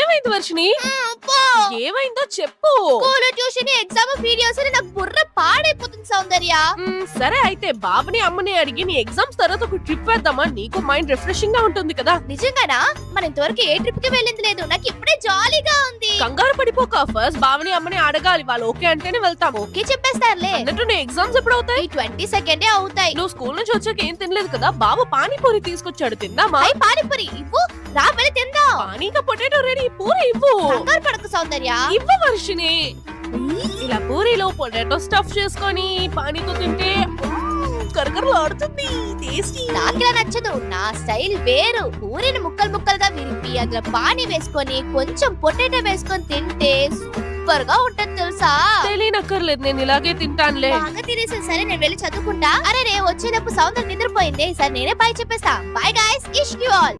ఏమైంది వర్షిని? ఏమైందో చెప్పు. స్కూల్ ట్యూషన్ ఎగ్జామ్ వీడియోస్ అని నాకు బుర్ర పాడైపోతుంది సౌందర్య. సరే అయితే బాబుని అమ్మని అడిగి నీ ఎగ్జామ్స్ తర్వాత ఒక ట్రిప్ వేద్దామా? నీకు మైండ్ రిఫ్రెషింగ్ గా ఉంటుంది కదా. నిజంగానా? మన ఇంతవరకు ఏ ట్రిప్ కి వెళ్ళింది లేదు. నాకు ఇప్పుడే జాలీగా ఉంది. కంగారు పడిపోక, ఫస్ట్ బాబుని అమ్మని అడగాలి. వాళ్ళు ఓకే అంటేనే వెళ్తాం. ఓకే చెప్పేస్తారులే. అన్నట్టు నీ ఎగ్జామ్స్ ఎప్పుడు అవుతాయి? 22nd అవుతాయి. నువ్వు స్కూల్ నుంచి వచ్చాక ఏం తినలేదు కదా. బాబు పానీపూరి తీసుకొచ్చాడు, తిందామా? పానీపూరి ఇవ్వు, రా వెళ్ళి తిందాం. పానీకా పొటాటో రెడీ, పూరి ఇవ్వు. కంగారు పడకు సౌందర్య. ఇవ్వు వర్షిని. ఇలా పూరిలో పొటాటో స్టఫ్ చేసుకొని పానీతో తింటే కరకరలాడుతుంది. టేస్టీ. నాకిలా నచ్చదు. నా స్టైల్ వేరు. పూరిని ముక్కలు ముక్కలుగా విరిపి అందులో పానీ వేసుకొని కొంచెం పొటాటో వేసుకొని తింటే సూపర్ గా ఉంటది తెలుసా. తెలియనక్కర్లేదు, నేను ఇలాగే తింటానులే. బాగా తినేసా. సరే నేను వెళ్ళి చదువుకుంటా. అరే రే వచ్చేటప్పుడు సౌందర్య నిద్రపోయింది. సరే నేనే బాయ్ చెప్పేస్తా. బాయ్ గైస్, ఇష్ యు ఆల్.